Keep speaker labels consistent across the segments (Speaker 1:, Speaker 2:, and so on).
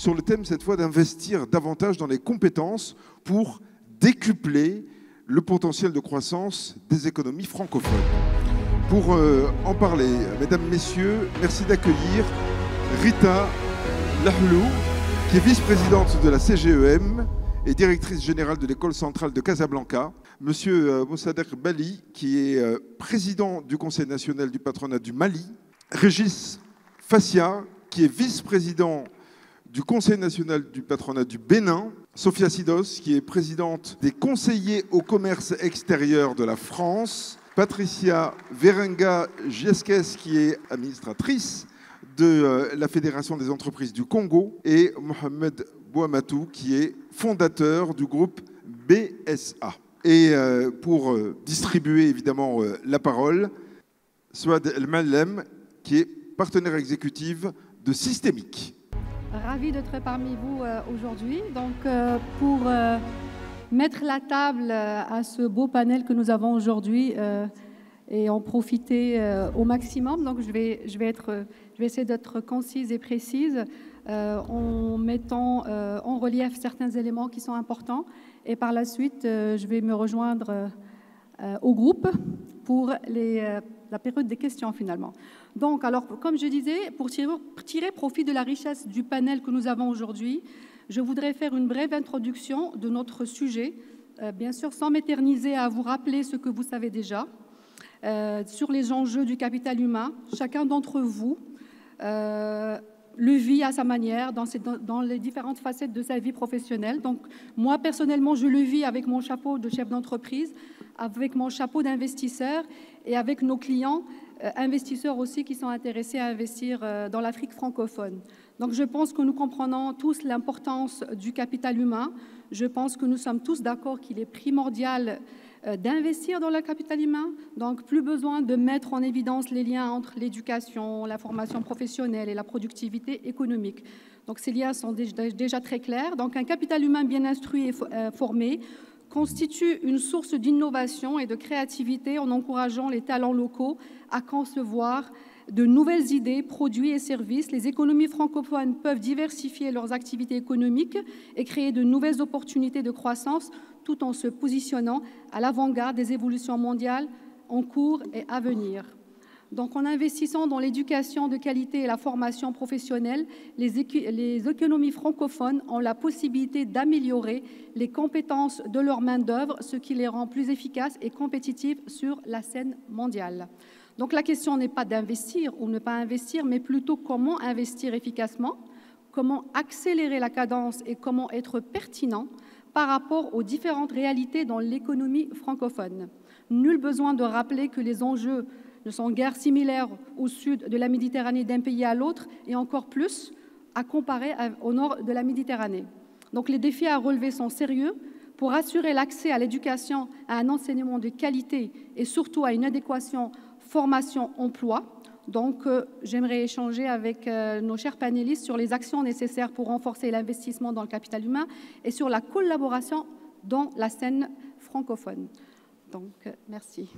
Speaker 1: sur le thème cette fois d'investir davantage dans les compétences pour décupler le potentiel de croissance des économies francophones. Pour en parler, mesdames, messieurs, merci d'accueillir Rita Lahlou, qui est vice-présidente de la CGEM et directrice générale de l'École centrale de Casablanca. Monsieur Mossadegh Bali, qui est président du Conseil national du patronat du Mali. Régis Fassia, qui est vice-président du Conseil national du patronat du Bénin. Sophia Sidos, qui est présidente des conseillers au commerce extérieur de la France. Patricia Verenga-Giesques, qui est administratrice de la Fédération des entreprises du Congo. Et Mohamed Bouamatou, qui est fondateur du groupe BSA. Et pour distribuer évidemment la parole, Souad El-Mallem, qui est partenaire exécutif de Systémique.
Speaker 2: Ravi d'être parmi vous aujourd'hui. Donc, pour mettre la table à ce beau panel que nous avons aujourd'hui et en profiter au maximum, donc je vais essayer d'être concise et précise en mettant en relief certains éléments qui sont importants. Et par la suite, je vais me rejoindre au groupe pour la période des questions finalement. Donc, alors, comme je disais, pour tirer profit de la richesse du panel que nous avons aujourd'hui, je voudrais faire une brève introduction de notre sujet, bien sûr sans m'éterniser à vous rappeler ce que vous savez déjà, sur les enjeux du capital humain. Chacun d'entre vous le vit à sa manière dans les différentes facettes de sa vie professionnelle. Donc, moi, personnellement, je le vis avec mon chapeau de chef d'entreprise, avec mon chapeau d'investisseur et avec nos clients, investisseurs aussi qui sont intéressés à investir dans l'Afrique francophone. Donc, je pense que nous comprenons tous l'importance du capital humain. Je pense que nous sommes tous d'accord qu'il est primordial d'investir dans le capital humain. Donc, plus besoin de mettre en évidence les liens entre l'éducation, la formation professionnelle et la productivité économique. Donc, ces liens sont déjà très clairs. Donc, un capital humain bien instruit et formé constitue une source d'innovation et de créativité en encourageant les talents locaux à concevoir de nouvelles idées, produits et services. Les économies francophones peuvent diversifier leurs activités économiques et créer de nouvelles opportunités de croissance tout en se positionnant à l'avant-garde des évolutions mondiales en cours et à venir. Donc, en investissant dans l'éducation de qualité et la formation professionnelle, les économies francophones ont la possibilité d'améliorer les compétences de leur main-d'œuvre, ce qui les rend plus efficaces et compétitives sur la scène mondiale. Donc, la question n'est pas d'investir ou ne pas investir, mais plutôt comment investir efficacement, comment accélérer la cadence et comment être pertinent par rapport aux différentes réalités dans l'économie francophone. Nul besoin de rappeler que les enjeux ne sont guère similaires au sud de la Méditerranée d'un pays à l'autre et encore plus à comparer au nord de la Méditerranée. Donc les défis à relever sont sérieux pour assurer l'accès à l'éducation, à un enseignement de qualité et surtout à une adéquation formation-emploi. Donc j'aimerais échanger avec nos chers panélistes sur les actions nécessaires pour renforcer l'investissement dans le capital humain et sur la collaboration dans la scène francophone. Donc merci.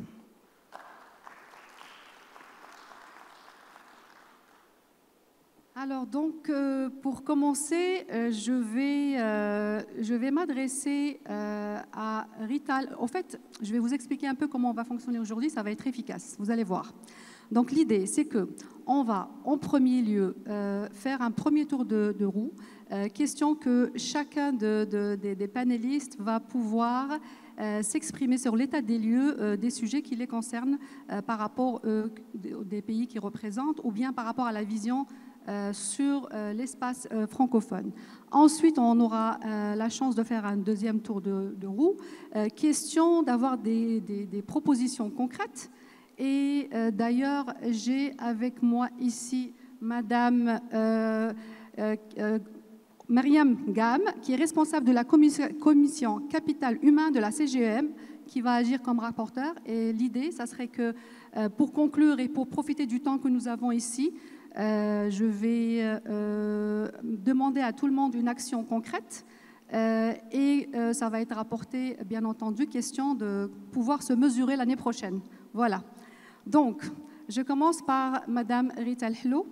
Speaker 2: Alors donc, pour commencer, je vais m'adresser à Rita. En fait, je vais vous expliquer un peu comment on va fonctionner aujourd'hui. Ça va être efficace, vous allez voir. Donc l'idée, c'est qu'on va en premier lieu faire un premier tour de roue. Question que chacun des panélistes va pouvoir s'exprimer sur l'état des lieux des sujets qui les concernent par rapport des pays qu'ils représentent ou bien par rapport à la vision sur l'espace francophone. Ensuite, on aura la chance de faire un deuxième tour de roue. Question d'avoir des propositions concrètes. Et d'ailleurs, j'ai avec moi ici Madame Mariam Gam, qui est responsable de la commission Capital Humain de la CGEM, qui va agir comme rapporteur. Et l'idée, ça serait que, pour conclure et pour profiter du temps que nous avons ici, je vais demander à tout le monde une action concrète et ça va être rapporté, bien entendu, question de pouvoir se mesurer l'année prochaine. Voilà. Donc, je commence par Madame Rita Lahlou.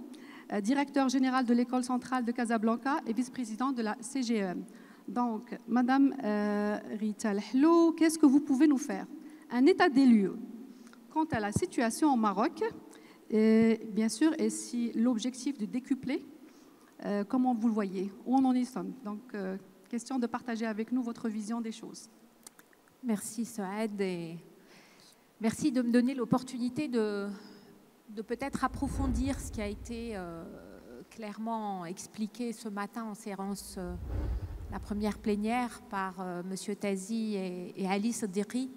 Speaker 2: directeur général de l'École centrale de Casablanca et vice-président de la CGEM. Donc, Madame Rita Lhlou, qu'est-ce que vous pouvez nous faire? Un état des lieux quant à la situation au Maroc, et bien sûr, et si l'objectif de décupler, comment vous le voyez? Où on en est sommes? Donc, question de partager avec nous votre vision des choses.
Speaker 3: Merci Soad et merci de me donner l'opportunité de peut-être approfondir ce qui a été clairement expliqué ce matin en séance, la première plénière par M. Tazi et Ali Seddiqi.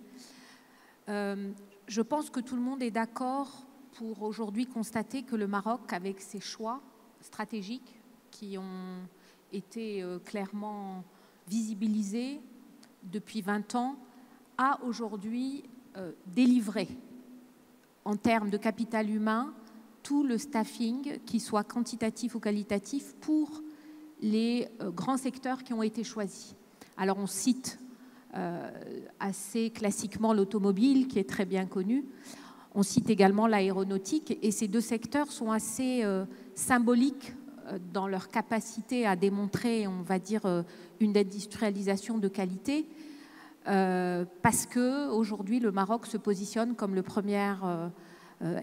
Speaker 3: Je pense que tout le monde est d'accord pour aujourd'hui constater que le Maroc, avec ses choix stratégiques qui ont été clairement visibilisés depuis 20 ans, a aujourd'hui délivré en termes de capital humain tout le staffing, qu'il soit quantitatif ou qualitatif, pour les grands secteurs qui ont été choisis. Alors on cite assez classiquement l'automobile, qui est très bien connu. On cite également l'aéronautique, et ces deux secteurs sont assez symboliques dans leur capacité à démontrer, on va dire, une industrialisation de qualité, parce qu'aujourd'hui, le Maroc se positionne comme le premier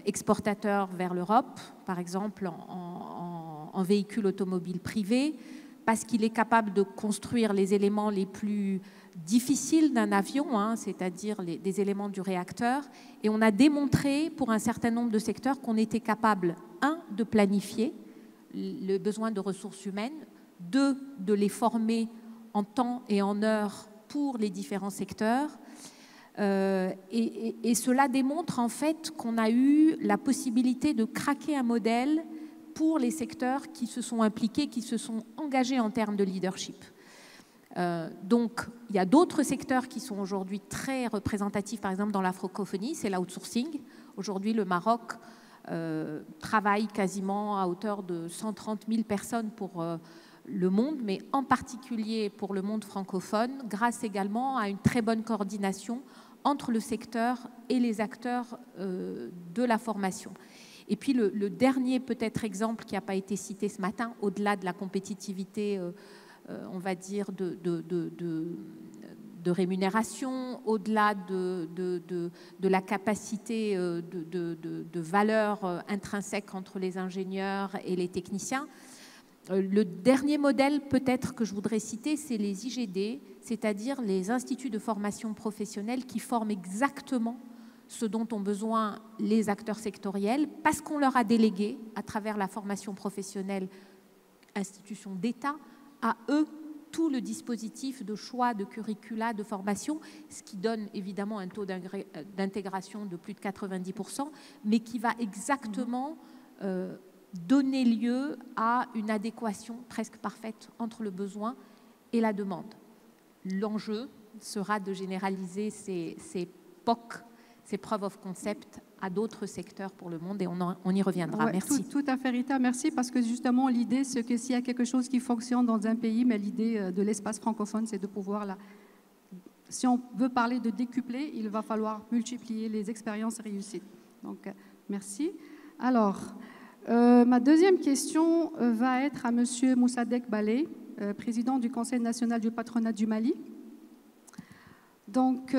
Speaker 3: exportateur vers l'Europe, par exemple en véhicules automobiles privés, parce qu'il est capable de construire les éléments les plus difficiles d'un avion, hein, c'est-à-dire des éléments du réacteur. Et on a démontré pour un certain nombre de secteurs qu'on était capable, de planifier le besoin de ressources humaines, de les former en temps et en heure pour les différents secteurs. Et cela démontre en fait qu'on a eu la possibilité de craquer un modèle pour les secteurs qui se sont impliqués, qui se sont engagés en termes de leadership. Donc, il y a d'autres secteurs qui sont aujourd'hui très représentatifs, par exemple dans la francophonie, c'est l'outsourcing. Aujourd'hui, le Maroc travaille quasiment à hauteur de 130 000 personnes pour le monde, mais en particulier pour le monde francophone, grâce également à une très bonne coordination entre le secteur et les acteurs de la formation. Et puis le dernier peut-être exemple qui n'a pas été cité ce matin, au-delà de la compétitivité, on va dire, de rémunération, au-delà de la capacité de valeur intrinsèque entre les ingénieurs et les techniciens. Le dernier modèle peut-être que je voudrais citer, c'est les IGD, c'est-à-dire les instituts de formation professionnelle qui forment exactement ce dont ont besoin les acteurs sectoriels, parce qu'on leur a délégué, à travers la formation professionnelle, institution d'État, à eux tout le dispositif de choix de curricula, de formation, ce qui donne évidemment un taux d'intégration de plus de 90%, mais qui va exactement donner lieu à une adéquation presque parfaite entre le besoin et la demande. L'enjeu sera de généraliser ces POC, ces proof of concept, à d'autres secteurs pour le monde, et on y reviendra. Ouais, merci.
Speaker 2: Tout à fait, Rita, merci, parce que justement, l'idée, c'est que s'il y a quelque chose qui fonctionne dans un pays, mais l'idée de l'espace francophone, c'est de pouvoir, si on veut parler de décupler, il va falloir multiplier les expériences réussies. Donc, merci. Alors, ma deuxième question va être à M. Moussadek Balé, président du Conseil national du patronat du Mali. Donc,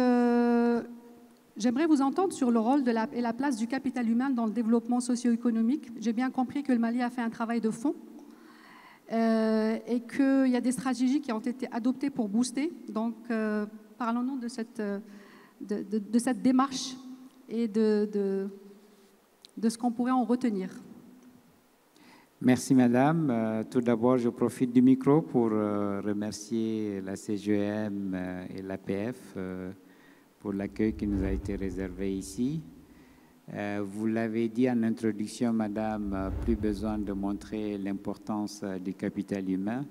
Speaker 2: j'aimerais vous entendre sur le rôle et la place du capital humain dans le développement socio-économique. J'ai bien compris que le Mali a fait un travail de fond et qu'il y a des stratégies qui ont été adoptées pour booster. Donc, parlons-nous de cette démarche et de ce qu'on pourrait en retenir.
Speaker 4: Merci Madame. Tout d'abord, je profite du micro pour remercier la CGEM et l'APF pour l'accueil qui nous a été réservé ici. Vous l'avez dit en introduction, Madame, plus besoin de montrer l'importance du capital humain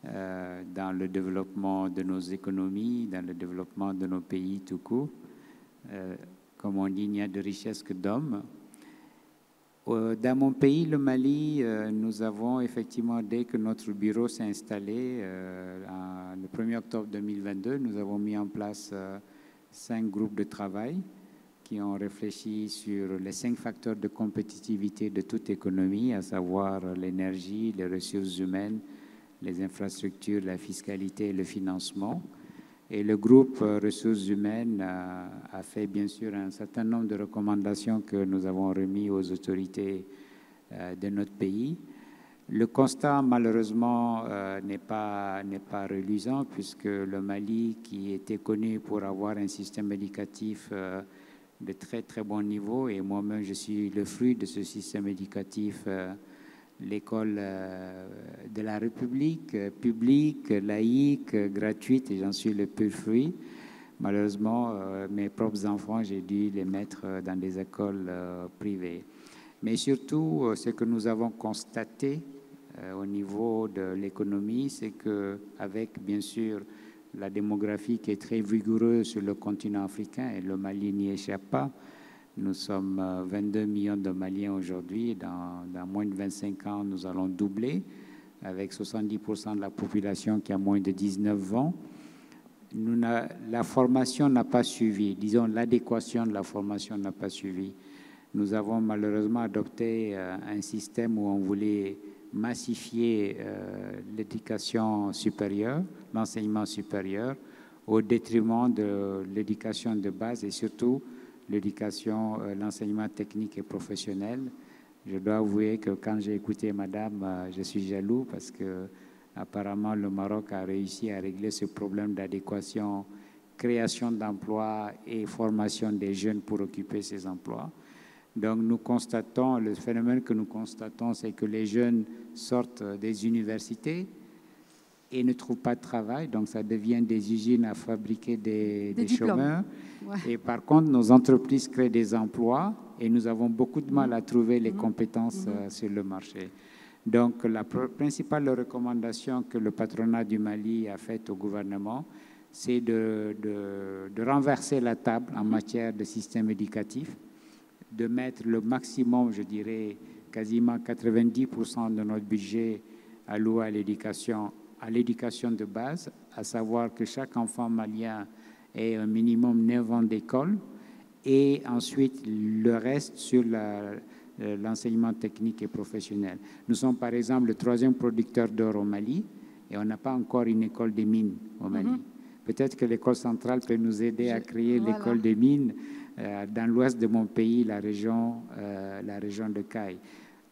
Speaker 4: dans le développement de nos économies, dans le développement de nos pays tout court. Comme on dit, il n'y a de richesse que d'hommes. Dans mon pays, le Mali, nous avons effectivement, dès que notre bureau s'est installé, le 1er octobre 2022, nous avons mis en place 5 groupes de travail qui ont réfléchi sur les 5 facteurs de compétitivité de toute économie, à savoir l'énergie, les ressources humaines, les infrastructures, la fiscalité et le financement. Et le groupe ressources humaines a fait bien sûr un certain nombre de recommandations que nous avons remises aux autorités de notre pays. Le constat, malheureusement, n'est pas reluisant, puisque le Mali, qui était connu pour avoir un système éducatif de très très bon niveau, et moi-même je suis le fruit de ce système éducatif, l'école de la République, publique, laïque, gratuite, et j'en suis le pur fruit. Malheureusement, mes propres enfants, j'ai dû les mettre dans des écoles privées. Mais surtout, ce que nous avons constaté au niveau de l'économie, c'est qu'avec, bien sûr, la démographie qui est très vigoureuse sur le continent africain, et le Mali n'y échappe pas. Nous sommes 22 millions de Maliens aujourd'hui. Dans moins de 25 ans, nous allons doubler, avec 70% de la population qui a moins de 19 ans. La formation n'a pas suivi, disons l'adéquation de la formation n'a pas suivi. Nous avons malheureusement adopté un système où on voulait massifier l'éducation supérieure, l'enseignement supérieur, au détriment de l'éducation de base et surtout l'éducation, l'enseignement technique et professionnel. Je dois avouer que quand j'ai écouté madame, je suis jaloux parce que apparemment le Maroc a réussi à régler ce problème d'adéquation, création d'emplois et formation des jeunes pour occuper ces emplois. Donc nous constatons, le phénomène que nous constatons, c'est que les jeunes sortent des universités et ne trouvent pas de travail, donc ça devient des usines à fabriquer des chômeurs. Ouais. Et par contre, nos entreprises créent des emplois et nous avons beaucoup de mal à trouver les compétences sur le marché. Donc la principale recommandation que le patronat du Mali a faite au gouvernement, c'est de renverser la table en matière de système éducatif, de mettre le maximum, je dirais, quasiment 90% de notre budget alloué à l'éducation de base, à savoir que chaque enfant malien ait un minimum 9 ans d'école, et ensuite le reste sur l'enseignement technique et professionnel. Nous sommes par exemple le 3e producteur d'or au Mali, et on n'a pas encore une école des mines au Mali. Peut-être que l'école centrale peut nous aider à créer l'école des mines dans l'ouest de mon pays, la région de Caille.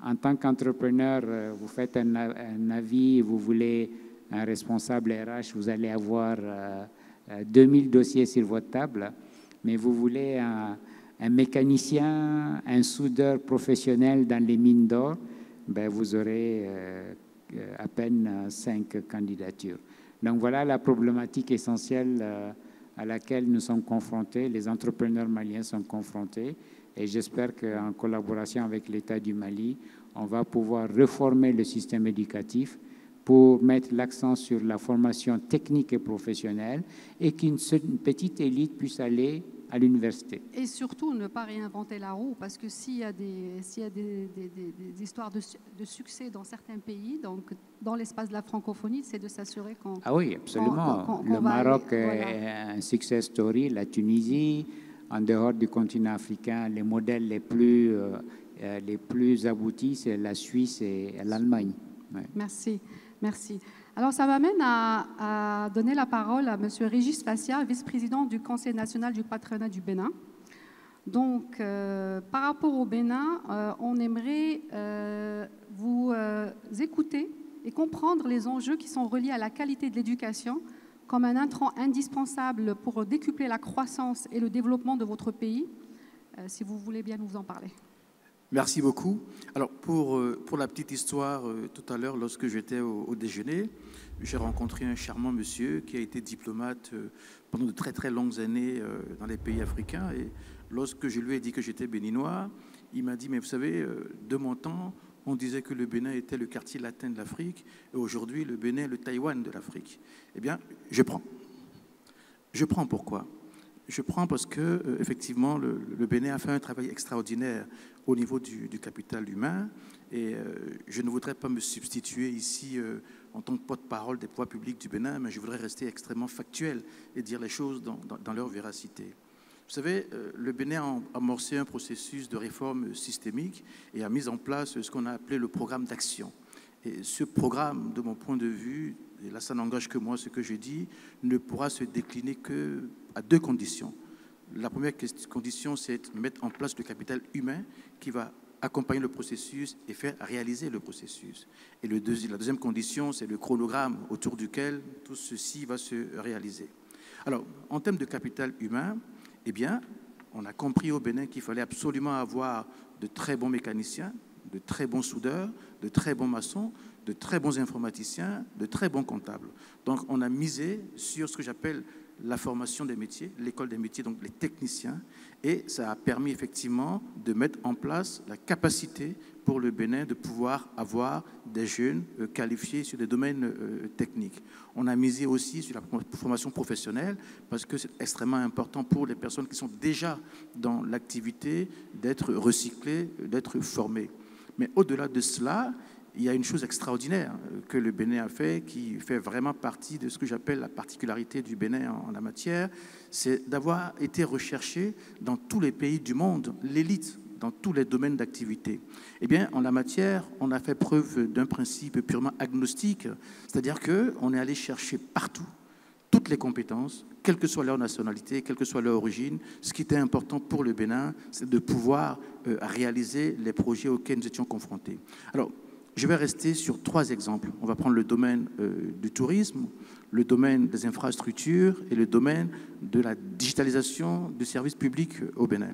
Speaker 4: En tant qu'entrepreneur, vous faites un avis, vous voulez un responsable RH, vous allez avoir 2000 dossiers sur votre table, mais vous voulez un mécanicien, un soudeur professionnel dans les mines d'or, ben vous aurez à peine 5 candidatures. Donc voilà la problématique essentielle à laquelle nous sommes confrontés, les entrepreneurs maliens sont confrontés, et j'espère qu'en collaboration avec l'État du Mali, on va pouvoir réformer le système éducatif pour mettre l'accent sur la formation technique et professionnelle et qu'une petite élite puisse aller à l'université.
Speaker 2: Et surtout, ne pas réinventer la roue, parce que s'il y a des histoires de succès dans certains pays, donc dans l'espace de la francophonie, c'est de s'assurer qu'on...
Speaker 4: Ah oui, absolument. Le Maroc est un success story, la Tunisie, en dehors du continent africain, les modèles les plus aboutis, c'est la Suisse et l'Allemagne. Ouais.
Speaker 2: Merci, merci. Alors, ça m'amène à donner la parole à M. Régis Fassia, vice-président du Conseil national du patronat du Bénin. Donc, par rapport au Bénin, on aimerait vous écouter et comprendre les enjeux qui sont reliés à la qualité de l'éducation comme un intrant indispensable pour décupler la croissance et le développement de votre pays, si vous voulez bien nous en parler.
Speaker 5: Merci beaucoup. Alors, pour la petite histoire, tout à l'heure, lorsque j'étais au déjeuner, j'ai rencontré un charmant monsieur qui a été diplomate pendant de très, très longues années dans les pays africains. Et lorsque je lui ai dit que j'étais béninois, il m'a dit, mais vous savez, de mon temps, on disait que le Bénin était le quartier latin de l'Afrique, et aujourd'hui, le Bénin est le Taïwan de l'Afrique. Eh bien, je prends. Je prends pourquoi ? Je prends parce que, effectivement, le Bénin a fait un travail extraordinaire au niveau du capital humain, et je ne voudrais pas me substituer ici en tant que porte-parole des pouvoirs publics du Bénin, mais je voudrais rester extrêmement factuel et dire les choses dans leur véracité. Vous savez, le Bénin a amorcé un processus de réforme systémique et a mis en place ce qu'on a appelé le programme d'action. Et ce programme, de mon point de vue, et là ça n'engage que moi ce que je dis, ne pourra se décliner qu'à deux conditions. La première condition, c'est de mettre en place le capital humain qui va accompagner le processus et faire réaliser le processus. Et la deuxième condition, c'est le chronogramme autour duquel tout ceci va se réaliser. Alors, en termes de capital humain, eh bien, on a compris au Bénin qu'il fallait absolument avoir de très bons mécaniciens, de très bons soudeurs, de très bons maçons, de très bons informaticiens, de très bons comptables. Donc, on a misé sur ce que j'appelle la formation des métiers, l'école des métiers, donc les techniciens, et ça a permis effectivement de mettre en place la capacité pour le Bénin de pouvoir avoir des jeunes qualifiés sur des domaines techniques. On a misé aussi sur la formation professionnelle parce que c'est extrêmement important pour les personnes qui sont déjà dans l'activité d'être recyclées, d'être formées. Mais au-delà de cela, il y a une chose extraordinaire que le Bénin a fait, qui fait vraiment partie de ce que j'appelle la particularité du Bénin en la matière, c'est d'avoir été recherché dans tous les pays du monde, l'élite dans tous les domaines d'activité. Eh bien, en la matière, on a fait preuve d'un principe purement agnostique, c'est-à-dire qu'on est allé chercher partout toutes les compétences, quelle que soit leur nationalité, quelle que soit leur origine. Ce qui était important pour le Bénin, c'est de pouvoir réaliser les projets auxquels nous étions confrontés. Alors, je vais rester sur trois exemples. On va prendre le domaine du tourisme, le domaine des infrastructures et le domaine de la digitalisation du service public au Bénin.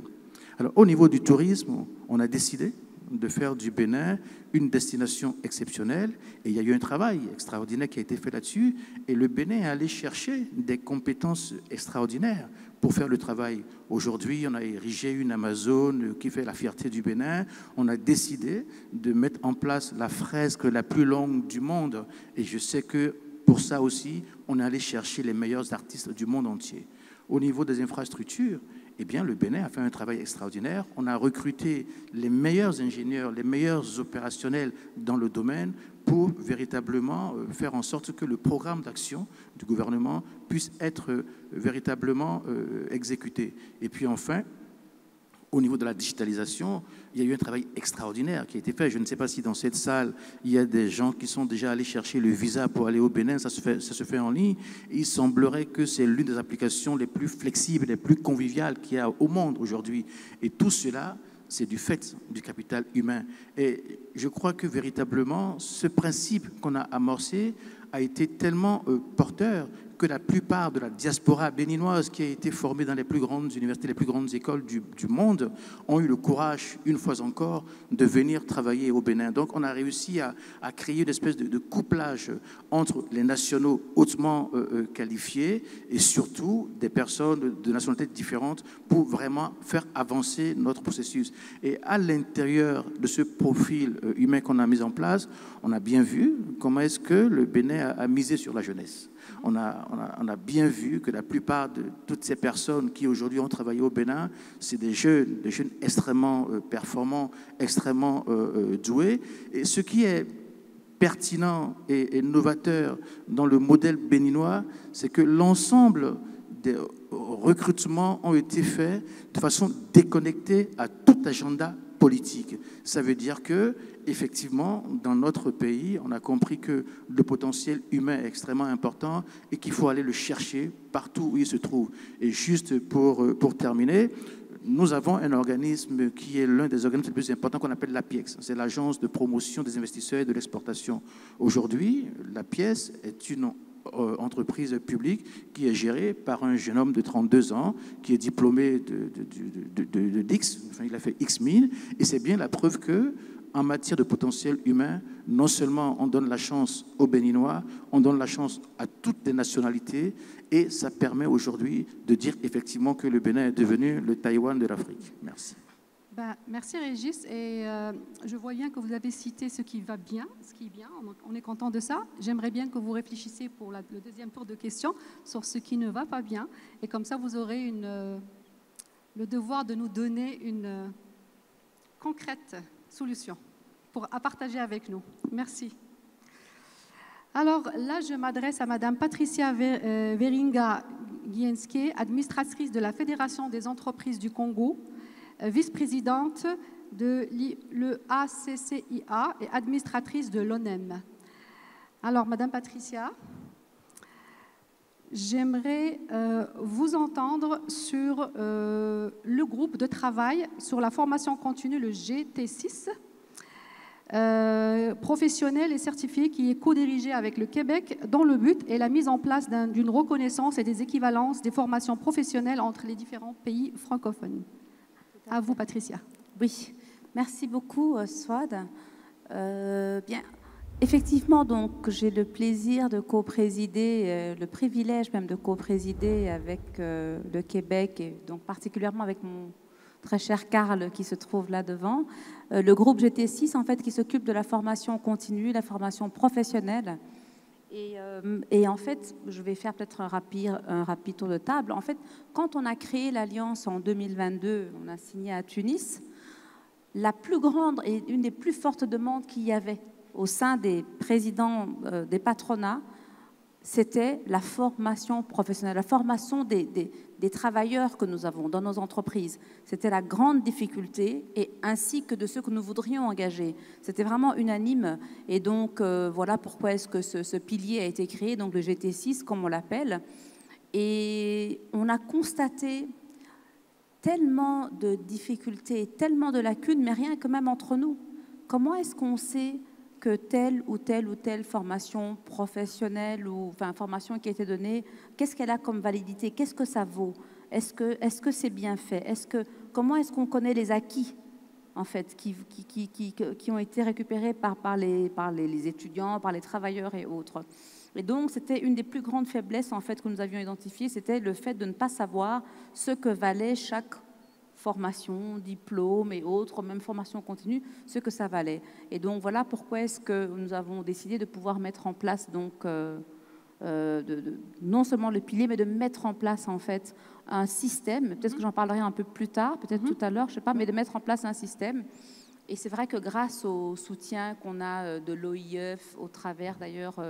Speaker 5: Alors, au niveau du tourisme, on a décidé de faire du Bénin une destination exceptionnelle et il y a eu un travail extraordinaire qui a été fait là-dessus et le Bénin est allé chercher des compétences extraordinaires pour faire le travail. Aujourd'hui, on a érigé une Amazone qui fait la fierté du Bénin. On a décidé de mettre en place la fresque la plus longue du monde et je sais que pour ça aussi, on est allé chercher les meilleurs artistes du monde entier. Au niveau des infrastructures, eh bien, le Bénin a fait un travail extraordinaire. On a recruté les meilleurs ingénieurs, les meilleurs opérationnels dans le domaine pour véritablement faire en sorte que le programme d'action du gouvernement puisse être véritablement exécuté. Et puis enfin, au niveau de la digitalisation, il y a eu un travail extraordinaire qui a été fait. Je ne sais pas si dans cette salle, il y a des gens qui sont déjà allés chercher le visa pour aller au Bénin. Ça se fait en ligne. Il semblerait que c'est l'une des applications les plus flexibles, les plus conviviales qu'il y a au monde aujourd'hui. Et tout cela, c'est du fait du capital humain. Et je crois que véritablement, ce principe qu'on a amorcé a été tellement porteur que la plupart de la diaspora béninoise qui a été formée dans les plus grandes universités, les plus grandes écoles du monde, ont eu le courage, une fois encore, de venir travailler au Bénin. Donc on a réussi à créer une espèce de couplage entre les nationaux hautement qualifiés et surtout des personnes de nationalités différentes pour vraiment faire avancer notre processus. Et à l'intérieur de ce profil humain qu'on a mis en place, on a bien vu comment est-ce que le Bénin a misé sur la jeunesse. On a bien vu que la plupart de toutes ces personnes qui aujourd'hui ont travaillé au Bénin, c'est des jeunes extrêmement performants, extrêmement doués. Et ce qui est pertinent et novateur dans le modèle béninois, c'est que l'ensemble des recrutements ont été faits de façon déconnectée à tout agenda politique. Ça veut dire que, effectivement, dans notre pays, on a compris que le potentiel humain est extrêmement important et qu'il faut aller le chercher partout où il se trouve. Et juste pour terminer, nous avons un organisme qui est l'un des organismes les plus importants qu'on appelle l'APIEX. C'est l'Agence de promotion des investisseurs et de l'exportation. Aujourd'hui, l'APIEX est une entreprise publique qui est gérée par un jeune homme de 32 ans qui est diplômé de d'X, enfin, il a fait X-1000, et c'est bien la preuve que en matière de potentiel humain, non seulement on donne la chance aux Béninois, on donne la chance à toutes les nationalités, et ça permet aujourd'hui de dire effectivement que le Bénin est devenu le Taïwan de l'Afrique. Merci.
Speaker 2: Merci Régis, et je vois bien que vous avez cité ce qui va bien, ce qui est bien, on est content de ça. J'aimerais bien que vous réfléchissiez pour le deuxième tour de questions sur ce qui ne va pas bien, et comme ça vous aurez le devoir de nous donner une concrète solution à partager avec nous. Merci. Alors là, je m'adresse à Madame Patricia Veringa Gienske, administratrice de la Fédération des entreprises du Congo, vice-présidente de l'ACCIA et administratrice de l'ONEM. Alors, Madame Patricia, j'aimerais vous entendre sur le groupe de travail sur la formation continue, le GT6, professionnel et certifié, qui est co-dirigé avec le Québec, dont le but est la mise en place d'une reconnaissance et des équivalences des formations professionnelles entre les différents pays francophones. À vous, Patricia.
Speaker 6: Oui, merci beaucoup, Swad. Bien, effectivement, donc, j'ai le plaisir de co-présider, le privilège même de co-présider avec le Québec, et donc particulièrement avec mon très cher Carl qui se trouve là devant, le groupe GT6, en fait, qui s'occupe de la formation continue, la formation professionnelle. Et en fait, je vais faire peut-être un rapide tour de table. En fait, quand on a créé l'Alliance en 2022, on a signé à Tunis, la plus grande et une des plus fortes demandes qu'il y avait au sein des présidents des patronats, c'était la formation professionnelle, la formation des travailleurs que nous avons dans nos entreprises. C'était la grande difficulté, et ainsi que de ceux que nous voudrions engager. C'était vraiment unanime. Et donc, voilà pourquoi est-ce que ce pilier a été créé, donc le GT6, comme on l'appelle. Et on a constaté tellement de difficultés, tellement de lacunes, mais rien que même entre nous. Comment est-ce qu'on sait que telle ou telle formation professionnelle ou formation qui a été donnée, qu'est-ce qu'elle a comme validité? Qu'est-ce que ça vaut? Est-ce que c'est bien fait? Comment est-ce qu'on connaît les acquis, en fait, qui ont été récupérés par les étudiants, par les travailleurs et autres? Et donc, c'était une des plus grandes faiblesses, en fait, que nous avions identifiées, c'était le fait de ne pas savoir ce que valait chaque formation, diplôme et autres, même formation continue, ce que ça valait. Et donc, voilà pourquoi est-ce que nous avons décidé de pouvoir mettre en place, donc, non seulement le pilier, mais de mettre en place, en fait, un système. Peut-être que j'en parlerai un peu plus tard, peut-être tout à l'heure, je ne sais pas, mais de mettre en place un système. Et c'est vrai que grâce au soutien qu'on a de l'OIF, au travers d'ailleurs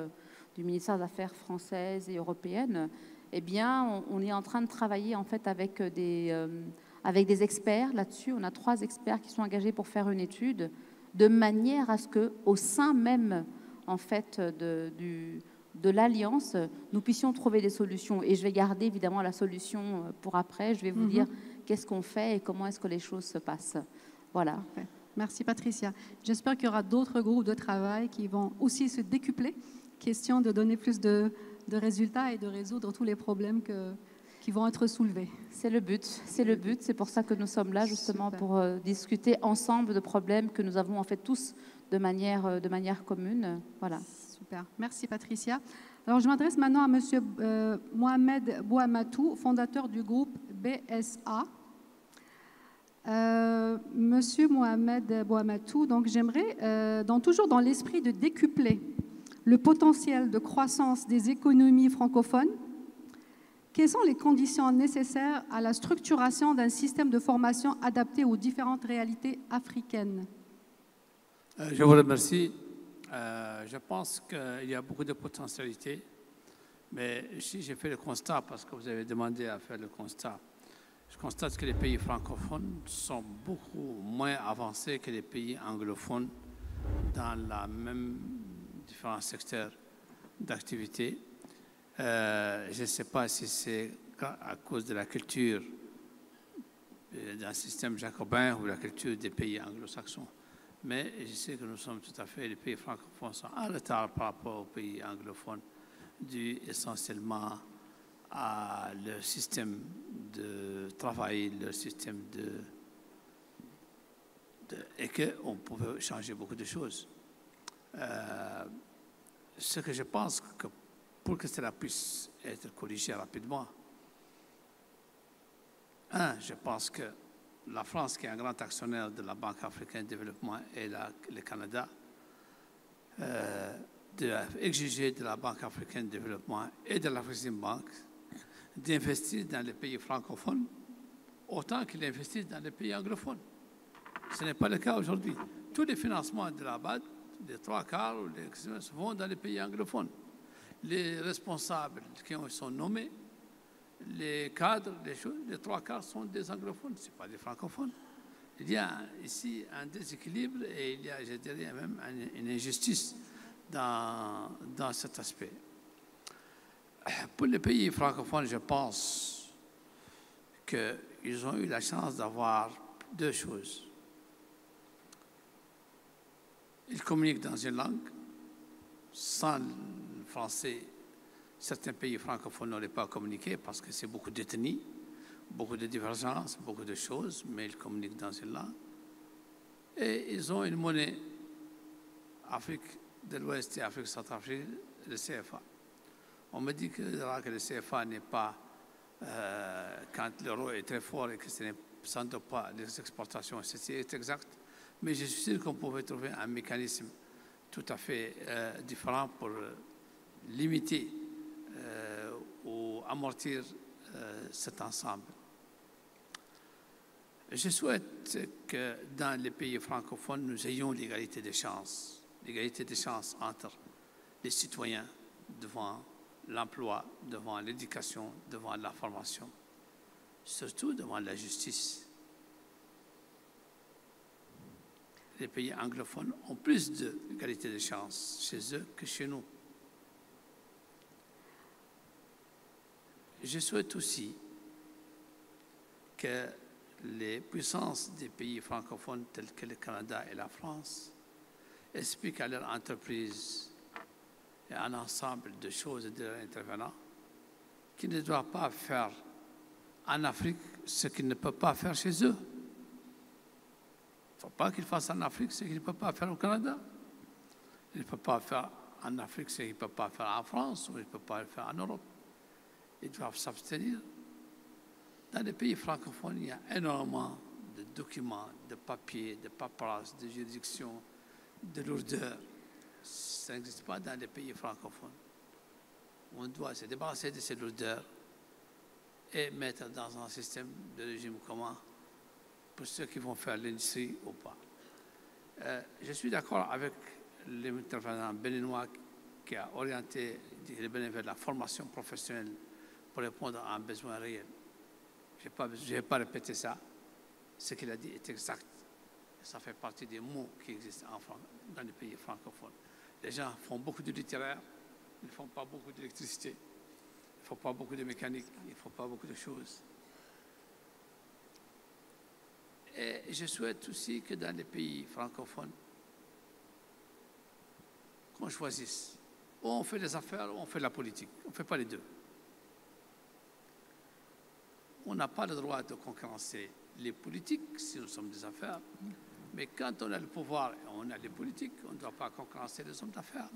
Speaker 6: du ministère des Affaires françaises et européennes, eh bien, on est en train de travailler, en fait, avec des experts là-dessus. On a 3 experts qui sont engagés pour faire une étude, de manière à ce qu'au sein même, en fait, de l'Alliance, nous puissions trouver des solutions. Et je vais garder évidemment la solution pour après. Je vais vous dire qu'est-ce qu'on fait et comment est-ce que les choses se passent. Voilà.
Speaker 2: Parfait. Merci, Patricia. J'espère qu'il y aura d'autres groupes de travail qui vont aussi se décupler. Question de donner plus de résultats et de résoudre tous les problèmes qui vont être soulevés.
Speaker 6: C'est le but, c'est pour ça que nous sommes là, justement. Super. Pour discuter ensemble de problèmes que nous avons en fait tous de manière commune. Voilà.
Speaker 2: Super, merci Patricia. Alors je m'adresse maintenant à Monsieur Mohamed Bouamatou, fondateur du groupe BSA. Monsieur Mohamed Bouamatou, donc j'aimerais, toujours dans l'esprit de décupler le potentiel de croissance des économies francophones, quelles sont les conditions nécessaires à la structuration d'un système de formation adapté aux différentes réalités africaines?
Speaker 7: Je vous remercie. Je pense qu'il y a beaucoup de potentialités, mais si j'ai fait le constat, parce que vous avez demandé à faire le constat, je constate que les pays francophones sont beaucoup moins avancés que les pays anglophones dans la même différents secteurs d'activité. Je ne sais pas si c'est à cause de la culture d'un système jacobin ou la culture des pays anglo-saxons. Mais je sais que nous sommes tout à fait, les pays francophones sont en retard par rapport aux pays anglophones, dû essentiellement à leur système de travail, leur système et qu'on pouvait changer beaucoup de choses. Ce que je pense que pour que cela puisse être corrigé rapidement, je pense que la France, qui est un grand actionnaire de la Banque africaine de développement, et le Canada, d'exiger de la Banque africaine de développement et de l'Afreximbank d'investir dans les pays francophones autant qu'ils investissent dans les pays anglophones. Ce n'est pas le cas aujourd'hui. Tous les financements de la BAD, les 3/4 ou les vont dans les pays anglophones. Les responsables qui sont nommés, les cadres, les 3 quarts sont des anglophones, ce n'est pas des francophones. Il y a ici un déséquilibre et il y a, je dirais, même une injustice dans cet aspect. Pour les pays francophones, je pense qu'ils ont eu la chance d'avoir 2 choses. Ils communiquent dans une langue. Sans le français, certains pays francophones n'auraient pas communiqué parce que c'est beaucoup d'ethnies, beaucoup de divergences, beaucoup de choses, mais ils communiquent dans une langue. Et ils ont une monnaie, Afrique de l'Ouest et Afrique centrafricaine, le CFA. On me dit que le CFA n'est pas, quand l'euro est très fort et que ce n'est sans doute pas les exportations, c'est exact, mais je suis sûr qu'on pouvait trouver un mécanisme tout à fait différent pour limiter ou amortir cet ensemble. Je souhaite que dans les pays francophones, nous ayons l'égalité des chances entre les citoyens devant l'emploi, devant l'éducation, devant la formation, surtout devant la justice. Les pays anglophones ont plus d'égalité des chances chez eux que chez nous. Je souhaite aussi que les puissances des pays francophones tels que le Canada et la France expliquent à leurs entreprises et à un ensemble de choses et de leurs intervenants qu'ils ne doivent pas faire en Afrique ce qu'ils ne peuvent pas faire chez eux. Il ne faut pas qu'ils fassent en Afrique ce qu'ils ne peuvent pas faire au Canada. Ils ne peuvent pas faire en Afrique ce qu'ils ne peuvent pas faire en France ou ils ne peuvent pas le faire en Europe. Ils doivent s'abstenir. Dans les pays francophones, il y a énormément de documents, de papiers, de paperasse, de juridictions, de lourdeur. Ça n'existe pas dans les pays francophones. On doit se débarrasser de ces lourdeurs et mettre dans un système de régime commun pour ceux qui vont faire l'industrie ou pas. Je suis d'accord avec l'intervenant béninois qui a orienté les Bénins vers la formation professionnelle pour répondre à un besoin réel. Je ne vais pas répéter ça. Ce qu'il a dit est exact. Ça fait partie des mots qui existent dans les pays francophones. Les gens font beaucoup de littéraire, ils ne font pas beaucoup d'électricité, ils ne font pas beaucoup de mécanique, ils ne font pas beaucoup de choses. Et je souhaite aussi que dans les pays francophones, qu'on choisisse. Ou on fait les affaires, ou on fait la politique. On ne fait pas les deux. On n'a pas le droit de concurrencer les politiques si nous sommes des affaires. Mais quand on a le pouvoir et on a les politiques, on ne doit pas concurrencer les hommes d'affaires.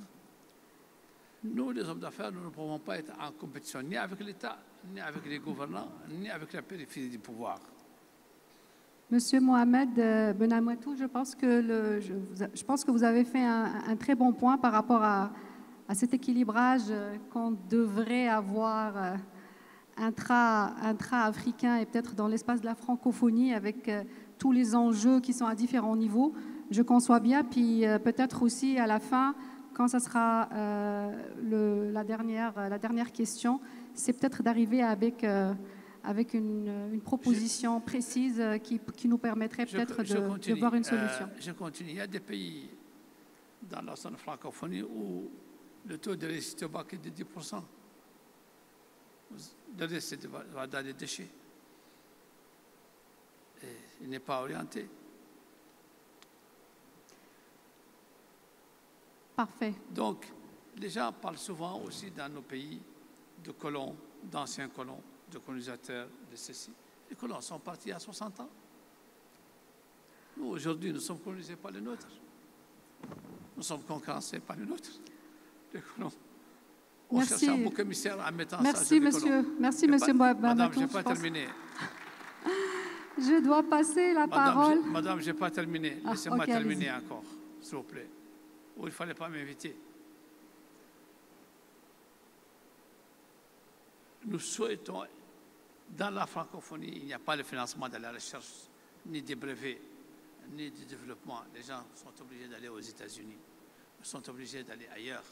Speaker 7: Nous, les hommes d'affaires, nous ne pouvons pas être en compétition ni avec l'État, ni avec les gouvernants, ni avec la périphérie du pouvoir.
Speaker 2: Monsieur Mohamed Benamouatou, je pense que vous avez fait un très bon point par rapport à cet équilibrage qu'on devrait avoir intra-africain et peut-être dans l'espace de la francophonie avec tous les enjeux qui sont à différents niveaux. Je conçois bien, puis peut-être aussi à la fin, quand ça sera la dernière question, c'est peut-être d'arriver avec une proposition précise qui nous permettrait peut-être de voir une solution.
Speaker 7: Je continue. Il y a des pays dans la zone francophonie où le taux de réussite au bac est de 10%. Le reste va dans les déchets. Et il n'est pas orienté.
Speaker 2: Parfait.
Speaker 7: Donc, les gens parlent souvent aussi dans nos pays de colons, d'anciens colons, de colonisateurs, de ceci. Les colons sont partis à 60 ans. Nous, aujourd'hui, nous sommes colonisés par les nôtres. Nous sommes concurrencés par les nôtres, les colons. On cherche un bouc émissaire en mettant ça sur les colons.
Speaker 2: Merci, monsieur Benamouatou.
Speaker 7: Madame, je n'ai pas terminé.
Speaker 2: Je dois passer la parole.
Speaker 7: Madame, je n'ai pas terminé. Laissez-moi terminer encore, s'il vous plaît. Ou il ne fallait pas m'inviter. Nous souhaitons, dans la francophonie, il n'y a pas de financement de la recherche, ni des brevets, ni du développement. Les gens sont obligés d'aller aux États-Unis. Ils sont obligés d'aller ailleurs.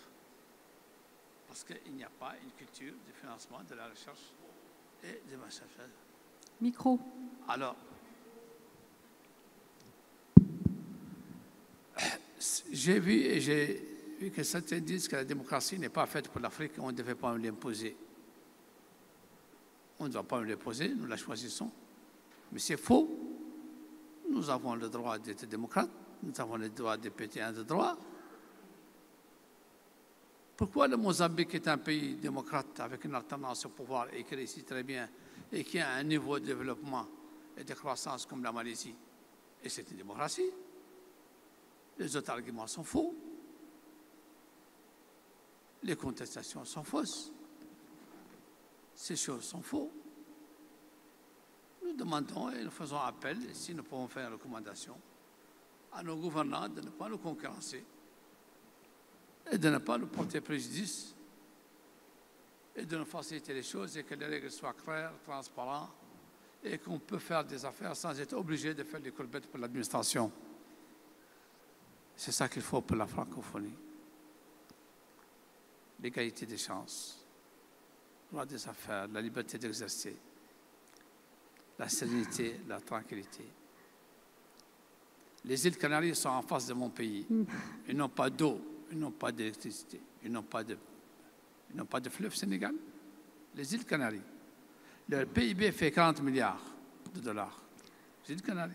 Speaker 7: Parce qu'il n'y a pas une culture de financement de la recherche
Speaker 2: Micro.
Speaker 7: Alors, j'ai vu que certains disent que la démocratie n'est pas faite pour l'Afrique, on ne devait pas l'imposer. On ne doit pas l'imposer, nous la choisissons. Mais c'est faux. Nous avons le droit d'être démocrate, nous avons le droit de péter un de droit. Pourquoi le Mozambique est un pays démocrate avec une alternance au pouvoir et qui réussit très bien et qui a un niveau de développement et de croissance comme la Malaisie? Et c'est une démocratie. Les autres arguments sont faux. Les contestations sont fausses. Ces choses sont fausses. Nous demandons et nous faisons appel, si nous pouvons faire recommandation, à nos gouvernants de ne pas nous concurrencer et de ne pas nous porter préjudice et de nous faciliter les choses et que les règles soient claires, transparentes et qu'on peut faire des affaires sans être obligé de faire des courbettes pour l'administration. C'est ça qu'il faut pour la francophonie. L'égalité des chances, le droit des affaires, la liberté d'exercer, la sérénité, la tranquillité. Les îles Canaries sont en face de mon pays. Ils n'ont pas d'eau, ils n'ont pas d'électricité, ils n'ont pas de fleuve Sénégal. Les îles Canaries. Leur PIB fait 40 milliards de dollars. Les îles Canaries.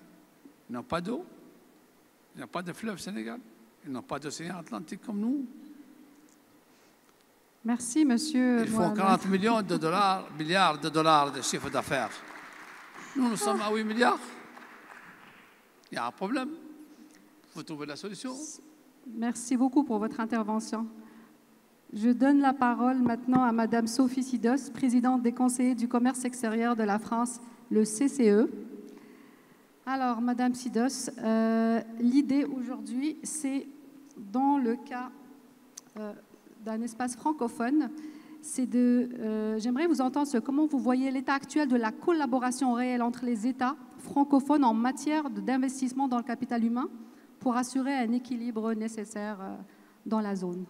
Speaker 7: Ils n'ont pas d'eau, ils n'ont pas de fleuve Sénégal, ils n'ont pas d'océan Atlantique comme nous.
Speaker 2: Merci, monsieur.
Speaker 7: Ils font 40 milliards de dollars de chiffre d'affaires. Nous sommes à 8 milliards. Il y a un problème. Il faut trouver la solution.
Speaker 2: Merci beaucoup pour votre intervention. Je donne la parole maintenant à madame Sophie Sidos, présidente des conseillers du commerce extérieur de la France, le CCE. Alors, madame Sidos, l'idée aujourd'hui, c'est dans le cas d'un espace francophone, c'est j'aimerais vous entendre sur comment vous voyez l'état actuel de la collaboration réelle entre les États francophones en matière d'investissement dans le capital humain pour assurer un équilibre nécessaire dans la zone.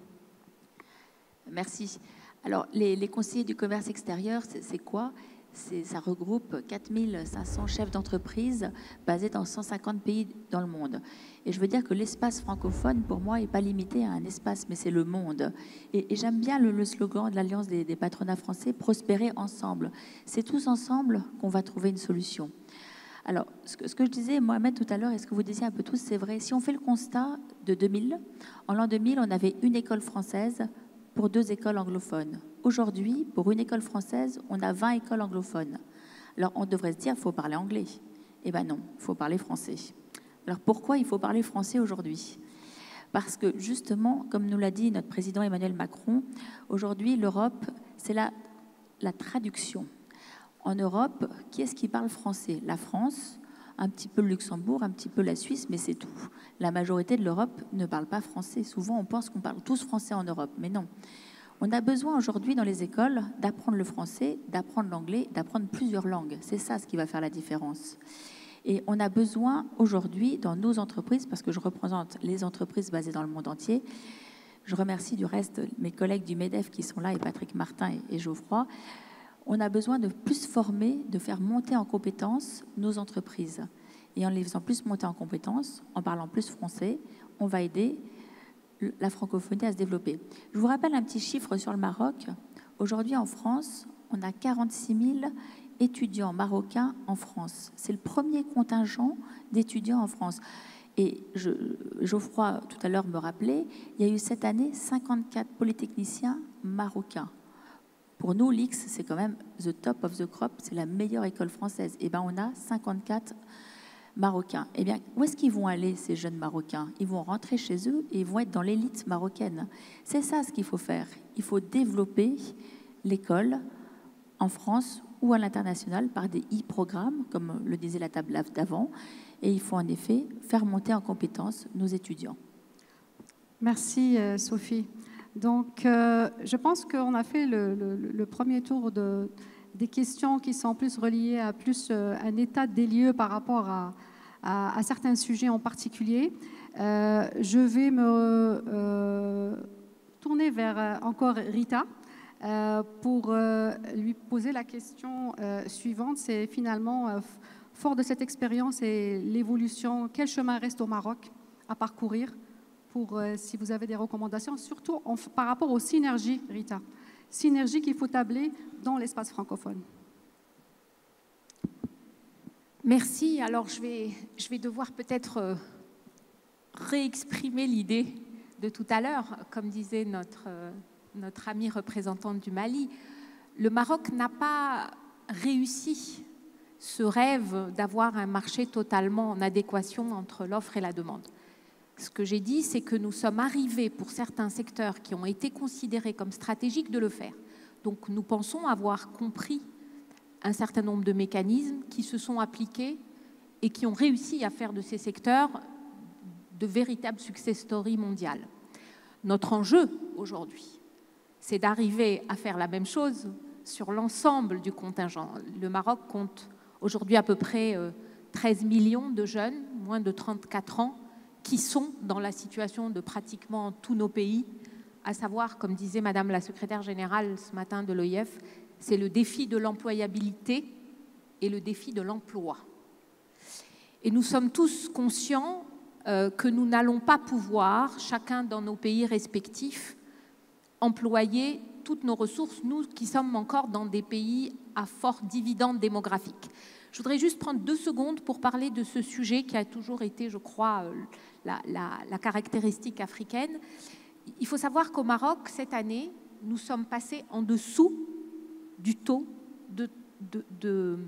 Speaker 8: Merci. Alors, les conseillers du commerce extérieur, c'est quoi? Ça regroupe 4500 chefs d'entreprise basés dans 150 pays dans le monde. Et je veux dire que l'espace francophone, pour moi, n'est pas limité à un espace, mais c'est le monde. Et j'aime bien le slogan de l'Alliance des patronats français, prospérer ensemble. C'est tous ensemble qu'on va trouver une solution. Alors, ce que je disais, Mohamed, tout à l'heure, et ce que vous disiez un peu tous, c'est vrai. Si on fait le constat de 2000, en l'an 2000, on avait une école française pour 2 écoles anglophones. Aujourd'hui, pour une école française, on a 20 écoles anglophones. Alors, on devrait se dire, il faut parler anglais. Eh bien non, il faut parler français. Alors, pourquoi il faut parler français aujourd'hui? Parce que, justement, comme nous l'a dit notre président Emmanuel Macron, aujourd'hui, l'Europe, c'est la traduction. En Europe, qui est-ce qui parle français? La France, un petit peu le Luxembourg, un petit peu la Suisse, mais c'est tout. La majorité de l'Europe ne parle pas français. Souvent, on pense qu'on parle tous français en Europe, mais non. On a besoin aujourd'hui dans les écoles d'apprendre le français, d'apprendre l'anglais, d'apprendre plusieurs langues. C'est ça ce qui va faire la différence. Et on a besoin aujourd'hui dans nos entreprises, parce que je représente les entreprises basées dans le monde entier, je remercie du reste mes collègues du MEDEF qui sont là, et Patrick Martin et Geoffroy, on a besoin de plus former, de faire monter en compétences nos entreprises. Et en les faisant plus monter en compétences, en parlant plus français, on va aider la francophonie à se développer. Je vous rappelle un petit chiffre sur le Maroc. Aujourd'hui, en France, on a 46 000 étudiants marocains en France. C'est le premier contingent d'étudiants en France. Et Geoffroy, tout à l'heure, me rappelait, il y a eu cette année 54 polytechniciens marocains. Pour nous, l'IX, c'est quand même the top of the crop, c'est la meilleure école française. Et bien, on a 54 Marocains. Eh bien, où est-ce qu'ils vont aller, ces jeunes Marocains? Ils vont rentrer chez eux et ils vont être dans l'élite marocaine. C'est ça ce qu'il faut faire. Il faut développer l'école en France ou à l'international par des e-programmes, comme le disait la table d'avant. Et il faut en effet faire monter en compétences nos étudiants.
Speaker 2: Merci, Sophie. Donc, je pense qu'on a fait le premier tour des questions qui sont plus reliées à plus un état des lieux par rapport à certains sujets en particulier. Je vais me tourner vers encore Rita. pour lui poser la question suivante. C'est finalement, fort de cette expérience et l'évolution, quel chemin reste au Maroc à parcourir pour, si vous avez des recommandations, surtout par rapport aux synergies, Rita, synergies qu'il faut tabler dans l'espace francophone.
Speaker 3: Merci. Alors, je vais devoir peut-être réexprimer l'idée de tout à l'heure. Comme disait notre amie représentante du Mali, le Maroc n'a pas réussi ce rêve d'avoir un marché totalement en adéquation entre l'offre et la demande. Ce que j'ai dit, c'est que nous sommes arrivés, pour certains secteurs qui ont été considérés comme stratégiques, de le faire. Donc, nous pensons avoir compris un certain nombre de mécanismes qui se sont appliqués et qui ont réussi à faire de ces secteurs de véritables success stories mondiales. Notre enjeu aujourd'hui, c'est d'arriver à faire la même chose sur l'ensemble du contingent. Le Maroc compte aujourd'hui à peu près 13 millions de jeunes, moins de 34 ans, qui sont dans la situation de pratiquement tous nos pays, à savoir, comme disait Madame la secrétaire générale ce matin de l'OIF, c'est le défi de l'employabilité et le défi de l'emploi. Et nous sommes tous conscients que nous n'allons pas pouvoir, chacun dans nos pays respectifs, employer toutes nos ressources, nous qui sommes encore dans des pays à fort dividende démographique. Je voudrais juste prendre 2 secondes pour parler de ce sujet qui a toujours été, je crois, la caractéristique africaine. Il faut savoir qu'au Maroc, cette année, nous sommes passés en dessous du taux de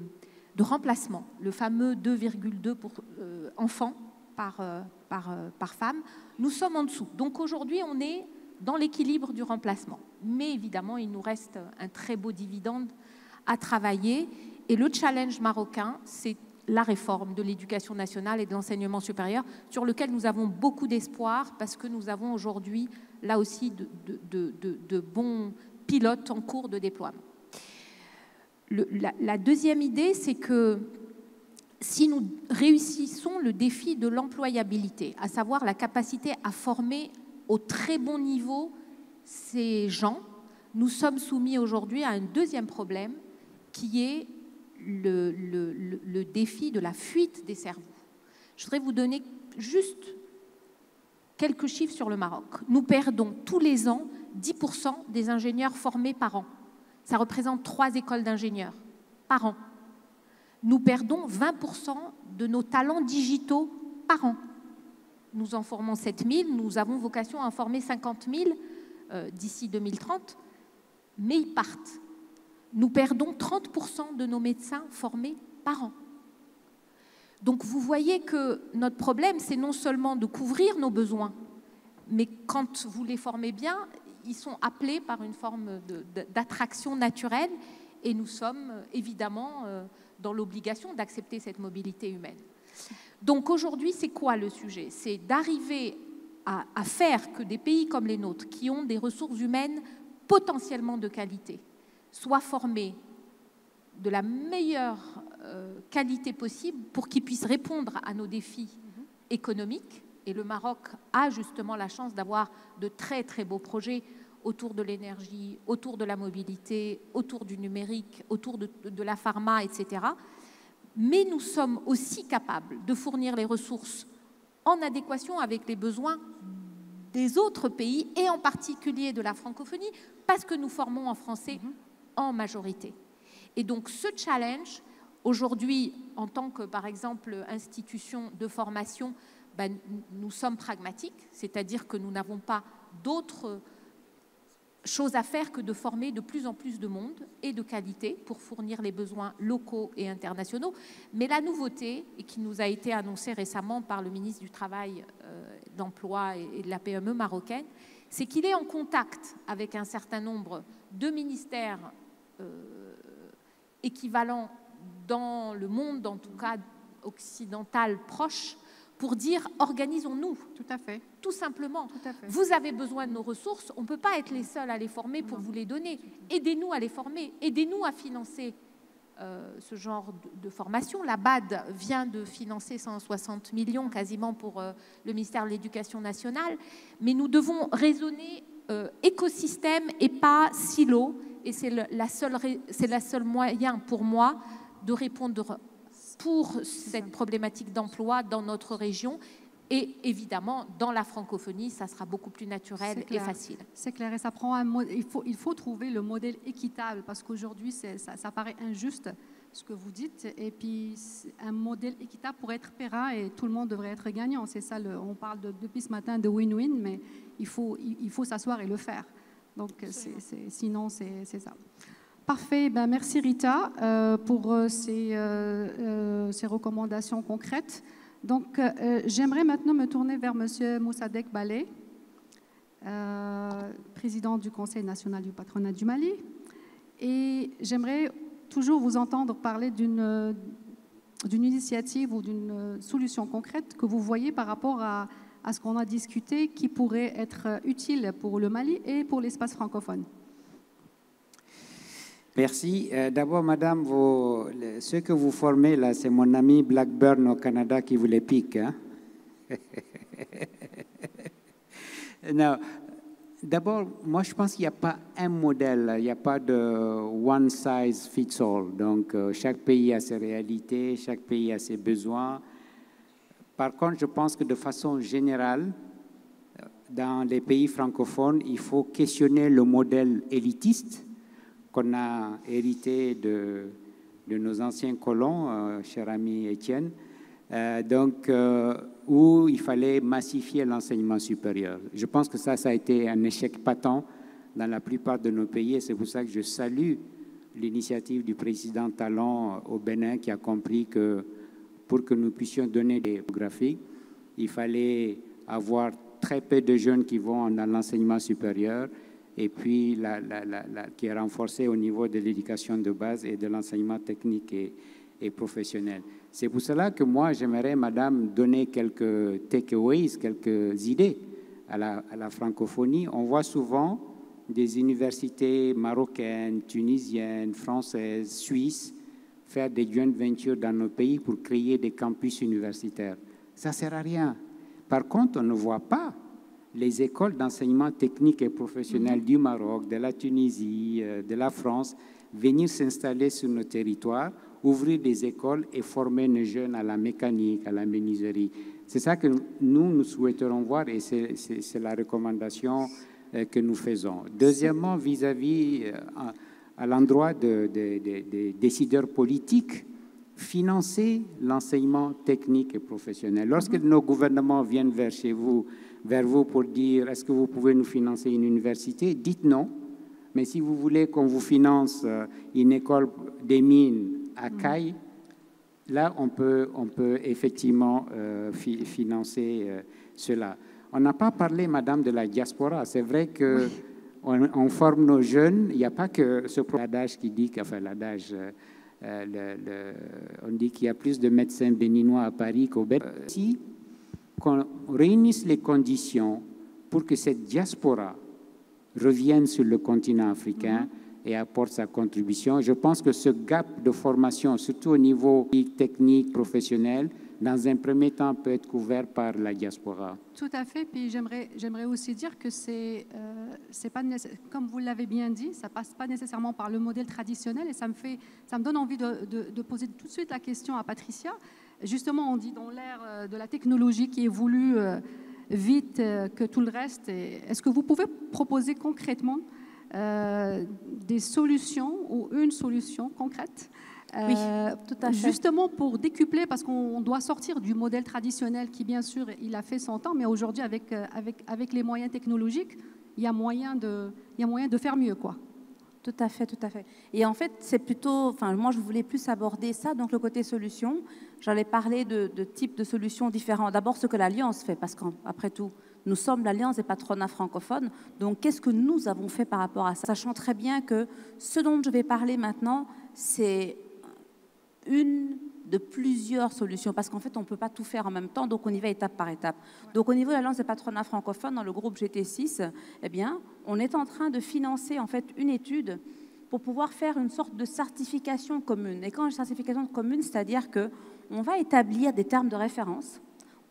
Speaker 3: remplacement, le fameux 2,2 enfants par femme. Nous sommes en dessous. Donc aujourd'hui, on est dans l'équilibre du remplacement. Mais évidemment, il nous reste un très beau dividende à travailler. Et le challenge marocain, c'est la réforme de l'éducation nationale et de l'enseignement supérieur, sur lequel nous avons beaucoup d'espoir, parce que nous avons aujourd'hui, là aussi, de bons pilotes en cours de déploiement. La deuxième idée, c'est que si nous réussissons le défi de l'employabilité, à savoir la capacité à former au très bon niveau ces gens, nous sommes soumis aujourd'hui à un deuxième problème qui est le défi de la fuite des cerveaux. Je voudrais vous donner juste quelques chiffres sur le Maroc. Nous perdons tous les ans 10% des ingénieurs formés par an. Ça représente 3 écoles d'ingénieurs par an. Nous perdons 20% de nos talents digitaux par an. Nous en formons 7 000, nous avons vocation à en former 50 000 d'ici 2030, mais ils partent. Nous perdons 30% de nos médecins formés par an. Donc vous voyez que notre problème, c'est non seulement de couvrir nos besoins, mais quand vous les formez bien, ils sont appelés par une forme d'attraction naturelle et nous sommes évidemment dans l'obligation d'accepter cette mobilité humaine. Donc aujourd'hui, c'est quoi le sujet? C'est d'arriver à faire que des pays comme les nôtres, qui ont des ressources humaines potentiellement de qualité, soient formés de la meilleure qualité possible pour qu'ils puissent répondre à nos défis économiques. Et le Maroc a justement la chance d'avoir de très très beaux projets autour de l'énergie, autour de la mobilité, autour du numérique, autour de la pharma, etc. Mais nous sommes aussi capables de fournir les ressources en adéquation avec les besoins des autres pays, et en particulier de la francophonie, parce que nous formons en français en majorité. Et donc ce challenge, aujourd'hui, en tant que, par exemple, institution de formation, nous sommes pragmatiques, c'est-à-dire que nous n'avons pas d'autres chose à faire que de former de plus en plus de monde et de qualité pour fournir les besoins locaux et internationaux. Mais la nouveauté, et qui nous a été annoncée récemment par le ministre du Travail, d'Emploi et de la PME marocaine, c'est qu'il est en contact avec un certain nombre de ministères équivalents dans le monde, en tout cas occidental proche, pour dire organisons-nous.
Speaker 2: Tout à fait.
Speaker 3: Tout simplement.
Speaker 2: Tout à fait.
Speaker 3: Vous avez besoin de nos ressources, on ne peut pas être les seuls à les former pour vous les donner. Aidez-nous à les former, aidez-nous à financer ce genre de formation. La BAD vient de financer 160 millions quasiment pour le ministère de l'Éducation nationale, mais nous devons raisonner écosystème et pas silo. Et c'est la seule moyen pour moi de répondre pour cette problématique d'emploi dans notre région. Et évidemment, dans la francophonie, ça sera beaucoup plus naturel et facile.
Speaker 2: C'est clair, et ça prend il faut trouver le modèle équitable, parce qu'aujourd'hui, ça paraît injuste, ce que vous dites, et puis un modèle équitable pour être périn, et tout le monde devrait être gagnant. C'est ça, on parle depuis ce matin de win-win, mais il faut s'asseoir et le faire. Donc, sinon, c'est ça. Parfait, ben, merci Rita pour ces recommandations concrètes. Donc, j'aimerais maintenant me tourner vers M. Moussadek Balé, président du Conseil national du patronat du Mali. Et j'aimerais toujours vous entendre parler d'une initiative ou d'une solution concrète que vous voyez par rapport à ce qu'on a discuté qui pourrait être utile pour le Mali et pour l'espace francophone.
Speaker 4: Merci. D'abord, madame, ceux que vous formez là, c'est mon ami Blackburn au Canada qui vous les pique. Hein? Non. D'abord, moi, je pense qu'il n'y a pas un modèle, il n'y a pas de one size fits all. Donc, chaque pays a ses réalités, chaque pays a ses besoins. Par contre, je pense que de façon générale, dans les pays francophones, il faut questionner le modèle élitiste qu'on a hérité de nos anciens colons, cher ami Étienne, où il fallait massifier l'enseignement supérieur. Je pense que ça a été un échec patent dans la plupart de nos pays, et c'est pour ça que je salue l'initiative du président Talon au Bénin, qui a compris que pour que nous puissions donner des graphiques, il fallait avoir très peu de jeunes qui vont dans l'enseignement supérieur, et puis qui est renforcé au niveau de l'éducation de base et de l'enseignement technique et professionnel. C'est pour cela que moi, j'aimerais, madame, donner quelques takeaways, quelques idées à la francophonie. On voit souvent des universités marocaines, tunisiennes, françaises, suisses faire des joint ventures dans nos pays pour créer des campus universitaires. Ça ne sert à rien. Par contre, on ne voit pas les écoles d'enseignement technique et professionnel du Maroc, de la Tunisie, de la France, venir s'installer sur nos territoires, ouvrir des écoles et former nos jeunes à la mécanique, à la menuiserie. C'est ça que nous souhaiterons voir, et c'est la recommandation que nous faisons. Deuxièmement, vis-à-vis, à l'endroit des décideurs politiques, financer l'enseignement technique et professionnel. Lorsque nos gouvernements viennent vers vous pour dire « est-ce que vous pouvez nous financer une université ?» Dites non. Mais si vous voulez qu'on vous finance une école des mines à Caille, là, on peut effectivement financer cela. On n'a pas parlé, madame, de la diaspora. C'est vrai qu'on forme nos jeunes. Il n'y a pas que ce l'adage qui dit l'adage... on dit qu'il y a plus de médecins béninois à Paris qu'au Bénin. Si qu'on réunisse les conditions pour que cette diaspora revienne sur le continent africain et apporte sa contribution, je pense que ce gap de formation, surtout au niveau technique, professionnel, dans un premier temps, peut être couvert par la diaspora.
Speaker 2: Tout à fait. Puis j'aimerais aussi dire que c'est pas comme vous l'avez bien dit, ça passe pas nécessairement par le modèle traditionnel, et ça me donne envie de poser tout de suite la question à Patricia. Justement, on dit dans l'ère de la technologie qui évolue vite que tout le reste. Est-ce que vous pouvez proposer concrètement des solutions ou une solution concrète?
Speaker 6: Oui, tout à fait.
Speaker 2: Justement pour décupler, parce qu'on doit sortir du modèle traditionnel qui, bien sûr, il a fait son temps, mais aujourd'hui, avec les moyens technologiques, il y a moyen de faire mieux, quoi.
Speaker 6: Tout à fait, tout à fait. Et en fait, c'est plutôt... moi, je voulais plus aborder ça, donc le côté solution. J'allais parler de types de solutions différents. D'abord, ce que l'Alliance fait, parce qu'après tout, nous sommes l'Alliance des patronats francophones. Donc, qu'est-ce que nous avons fait par rapport à ça? Sachant très bien que ce dont je vais parler maintenant, c'est une de plusieurs solutions, parce qu'en fait, on ne peut pas tout faire en même temps, donc on y va étape par étape. Donc, au niveau de l'Alliance des patronats francophones, dans le groupe GT6, eh bien, on est en train de financer en fait une étude pour pouvoir faire une sorte de certification commune. Et quand une certification commune, c'est-à-dire qu'on va établir des termes de référence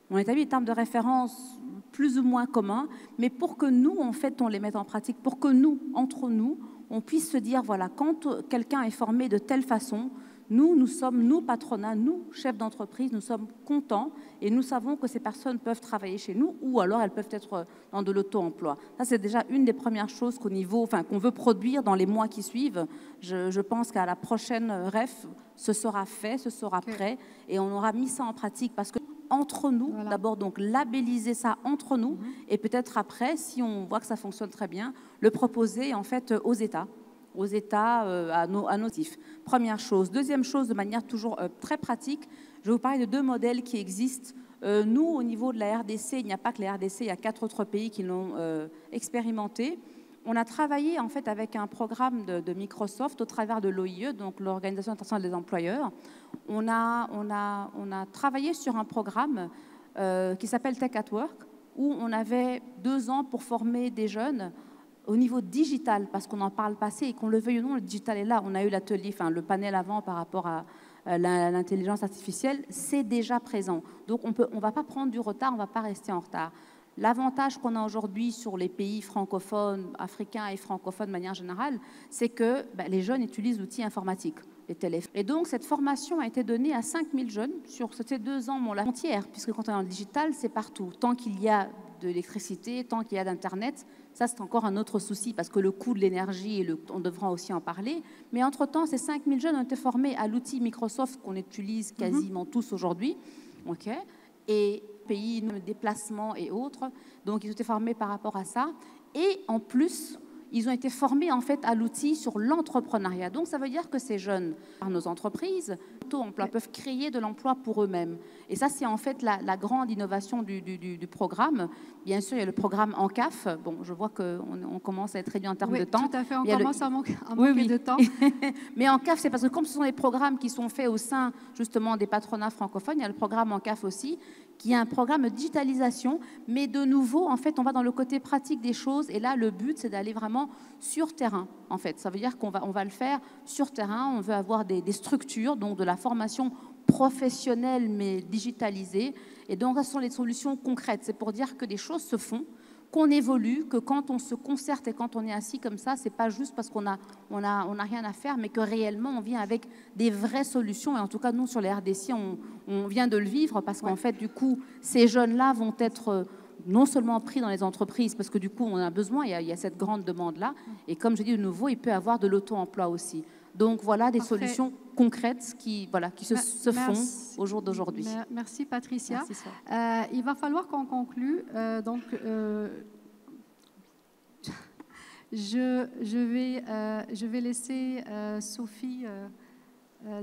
Speaker 6: On établit des termes de référence plus ou moins communs, mais pour que nous, en fait, on les mette en pratique, pour que nous, entre nous, on puisse se dire, voilà, quand quelqu'un est formé de telle façon, nous sommes, nous, patronat, nous, chefs d'entreprise, nous sommes contents et nous savons que ces personnes peuvent travailler chez nous ou alors elles peuvent être dans de l'auto-emploi. Ça, c'est déjà une des premières choses qu'on veut produire dans les mois qui suivent. Je pense qu'à la prochaine REF, ce sera fait, ce sera prêt et on aura mis ça en pratique parce que entre nous, d'abord donc labelliser ça entre nous et peut-être après, si on voit que ça fonctionne très bien, le proposer en fait aux États, à nos notifs. Première chose. Deuxième chose, de manière toujours très pratique, je vais vous parler de 2 modèles qui existent. Nous, au niveau de la RDC, il n'y a pas que la RDC, il y a 4 autres pays qui l'ont expérimenté. On a travaillé en fait avec un programme de Microsoft au travers de l'OIE, donc l'Organisation internationale des employeurs. On a travaillé sur un programme qui s'appelle Tech at Work, où on avait 2 ans pour former des jeunes au niveau digital, parce qu'on en parle pas assez et qu'on le veuille ou non, le digital est là. On a eu l'atelier, le panel avant par rapport à l'intelligence artificielle, c'est déjà présent. Donc on ne va pas prendre du retard, on ne va pas rester en retard. L'avantage qu'on a aujourd'hui sur les pays francophones, africains et francophones de manière générale, c'est que les jeunes utilisent l'outil informatique, les téléphones. Et donc cette formation a été donnée à 5000 jeunes sur ces 2 ans, la frontière, puisque quand on est dans le digital, c'est partout. Tant qu'il y a de l'électricité, tant qu'il y a d'Internet, ça c'est encore un autre souci parce que le coût de l'énergie, on devra aussi en parler. Mais entre-temps, ces 5000 jeunes ont été formés à l'outil Microsoft qu'on utilise quasiment tous aujourd'hui. Et pays, déplacements et autres. Donc ils ont été formés par rapport à ça. Et en plus, ils ont été formés en fait à l'outil sur l'entrepreneuriat. Donc ça veut dire que ces jeunes, par nos entreprises, peuvent créer de l'emploi pour eux-mêmes. Et ça, c'est en fait la grande innovation du programme. Bien sûr, il y a le programme ENCAF. Bon, je vois qu'on commence à être réduit en termes de temps.
Speaker 2: Oui, tout à fait, on commence à manquer de temps.
Speaker 6: Mais ENCAF, c'est parce que comme ce sont des programmes qui sont faits au sein justement des patronats francophones, il y a le programme ENCAF aussi, qui est un programme de digitalisation. Mais de nouveau, en fait, on va dans le côté pratique des choses. Et là, le but, c'est d'aller vraiment sur terrain, en fait. Ça veut dire qu'on va le faire sur terrain. On veut avoir des structures, donc de la formation professionnelle, mais digitalisée. Et donc, ce sont les solutions concrètes. C'est pour dire que des choses se font, qu'on évolue, que quand on se concerte et quand on est assis comme ça, c'est pas juste parce qu'on a rien à faire, mais que réellement, on vient avec des vraies solutions. Et en tout cas, nous, sur les RDC, on vient de le vivre parce qu'en fait, du coup, ces jeunes-là vont être non seulement pris dans les entreprises, parce que du coup, on en a besoin, il y a cette grande demande-là. Et comme je dis de nouveau, il peut y avoir de l'auto-emploi aussi. Donc voilà des solutions concrètes qui se font au jour d'aujourd'hui.
Speaker 2: Merci Patricia.
Speaker 6: Merci,
Speaker 2: il va falloir qu'on conclue. Donc je vais laisser Sophie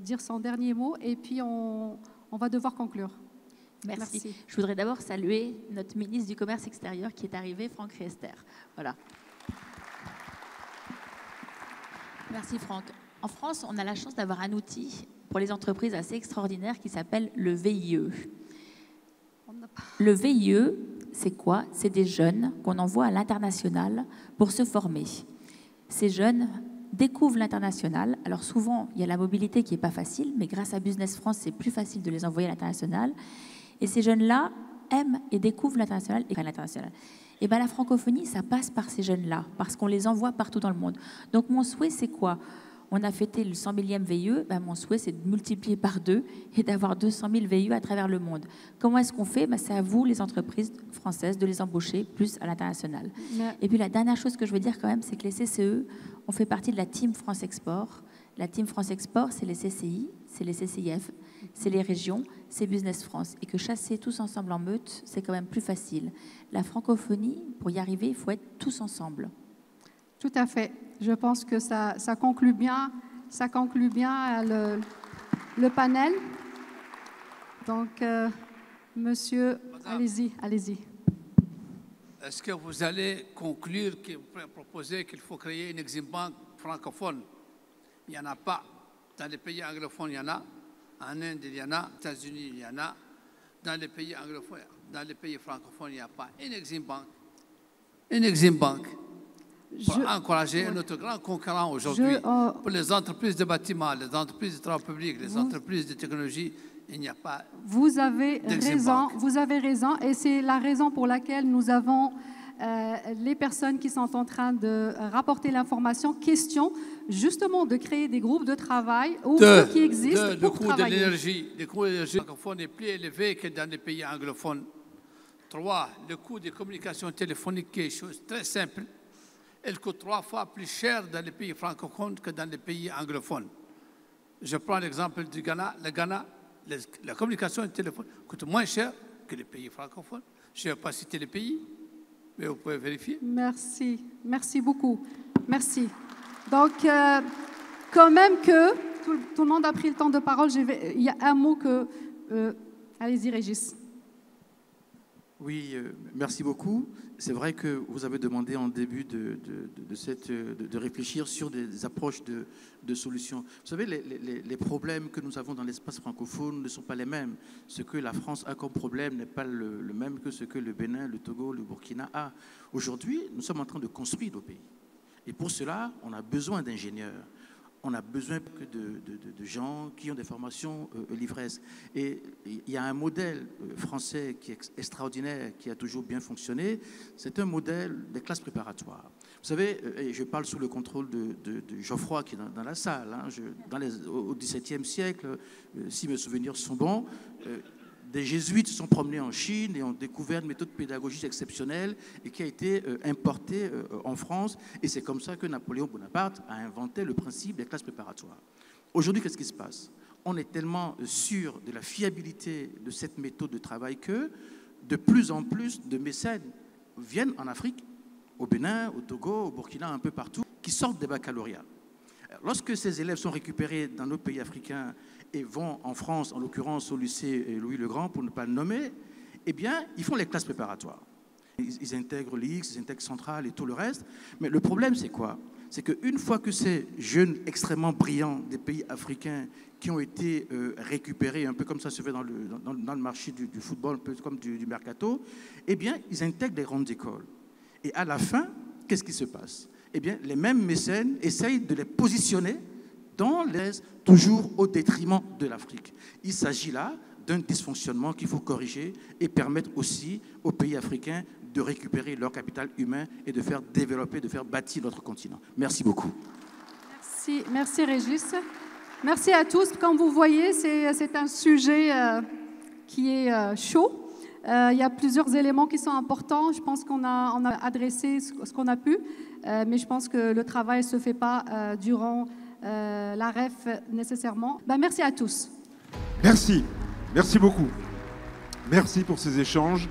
Speaker 2: dire son dernier mot et puis on va devoir conclure.
Speaker 8: Merci. Je voudrais d'abord saluer notre ministre du Commerce extérieur qui est arrivé, Franck Riester. Voilà. Merci Franck. En France, on a la chance d'avoir un outil pour les entreprises assez extraordinaire qui s'appelle le VIE. Le VIE, c'est quoi? C'est des jeunes qu'on envoie à l'international pour se former. Ces jeunes découvrent l'international. Alors souvent, il y a la mobilité qui n'est pas facile, mais grâce à Business France, c'est plus facile de les envoyer à l'international. Et ces jeunes-là aiment et découvrent l'international et l'international. Et bien la francophonie, ça passe par ces jeunes-là, parce qu'on les envoie partout dans le monde. Donc mon souhait, c'est quoi? On a fêté le 100 millième VIE, mon souhait c'est de multiplier par 2 et d'avoir 200 000 VIE à travers le monde. Comment est-ce qu'on fait? C'est à vous, les entreprises françaises, de les embaucher plus à l'international. Et puis la dernière chose que je veux dire quand même, c'est que les CCE, on fait partie de la Team France Export. La Team France Export, c'est les CCI, c'est les CCIF, c'est les régions, c'est Business France. Et que chasser tous ensemble en meute, c'est quand même plus facile. La francophonie, pour y arriver, il faut être tous ensemble.
Speaker 2: Tout à fait. Je pense que ça conclut bien, le panel. Donc, monsieur, allez-y.
Speaker 7: Est-ce que vous allez conclure, proposer qu'il faut créer une Exim Bank francophone? Il n'y en a pas. Dans les pays anglophones, il y en a. En Inde, il y en a. Aux États-Unis, il y en a. Dans les pays anglophones, dans les pays francophones, il n'y a pas. Une Exim Bank. Une Exim Bank. pour encourager notre grand concurrent aujourd'hui, pour les entreprises de bâtiments, les entreprises de travaux publics, les entreprises de technologie, il n'y a pas.
Speaker 2: Vous avez raison, et c'est la raison pour laquelle nous avons les personnes qui sont en train de rapporter l'information, question justement de créer des groupes de travail ou ceux qui existent pour travailler.
Speaker 7: Le coût de l'énergie francophone est plus élevé que dans les pays anglophones. 3, le coût des communications téléphoniques, qui est chose très simple. Elle coûte 3 fois plus cher dans les pays francophones que dans les pays anglophones. Je prends l'exemple du Ghana. Le Ghana, la communication téléphonique coûte moins cher que les pays francophones. Je ne vais pas citer les pays, mais vous pouvez vérifier.
Speaker 2: Merci beaucoup. Merci. Donc, quand même que tout le monde a pris le temps de parole, il y a un mot que... allez-y, Régis.
Speaker 5: Oui, merci beaucoup. C'est vrai que vous avez demandé en début de réfléchir sur des approches de solutions. Vous savez, les problèmes que nous avons dans l'espace francophone ne sont pas les mêmes. Ce que la France a comme problème n'est pas le même que ce que le Bénin, le Togo, le Burkina a. Aujourd'hui, nous sommes en train de construire nos pays. Et pour cela, on a besoin d'ingénieurs. On a besoin de gens qui ont des formations livresses. Et il y a un modèle français qui est extraordinaire, qui a toujours bien fonctionné. C'est un modèle des classes préparatoires. Vous savez, et je parle sous le contrôle de Geoffroy qui est dans la salle. Hein, au XVIIe siècle, si mes souvenirs sont bons, des jésuites se sont promenés en Chine et ont découvert une méthode pédagogique exceptionnelle et qui a été importée en France. Et c'est comme ça que Napoléon Bonaparte a inventé le principe des classes préparatoires. Aujourd'hui, qu'est-ce qui se passe? On est tellement sûr de la fiabilité de cette méthode de travail que de plus en plus de mécènes viennent en Afrique, au Bénin, au Togo, au Burkina, un peu partout, qui sortent des baccalauréats. Alors, lorsque ces élèves sont récupérés dans nos pays africains et vont en France, en l'occurrence au lycée Louis-le-Grand, pour ne pas le nommer, eh bien, ils font les classes préparatoires. Ils intègrent l'X, ils intègrent Centrale et tout le reste. Mais le problème, c'est quoi? C'est qu'une fois que ces jeunes extrêmement brillants des pays africains qui ont été récupérés, un peu comme ça se fait dans le marché du football, un peu comme du mercato, eh bien, ils intègrent les grandes écoles. Et à la fin, qu'est-ce qui se passe? Eh bien, les mêmes mécènes essayent de les positionner dans toujours au détriment de l'Afrique. Il s'agit là d'un dysfonctionnement qu'il faut corriger et permettre aussi aux pays africains de récupérer leur capital humain et de faire développer, de faire bâtir notre continent. Merci beaucoup.
Speaker 2: Merci Régis. Merci à tous. Comme vous voyez, c'est un sujet qui est chaud. Il y a plusieurs éléments qui sont importants. Je pense qu'on a adressé ce qu'on a pu, mais je pense que le travail ne se fait pas durant la REF nécessairement. Merci à tous.
Speaker 1: Merci beaucoup. Merci pour ces échanges.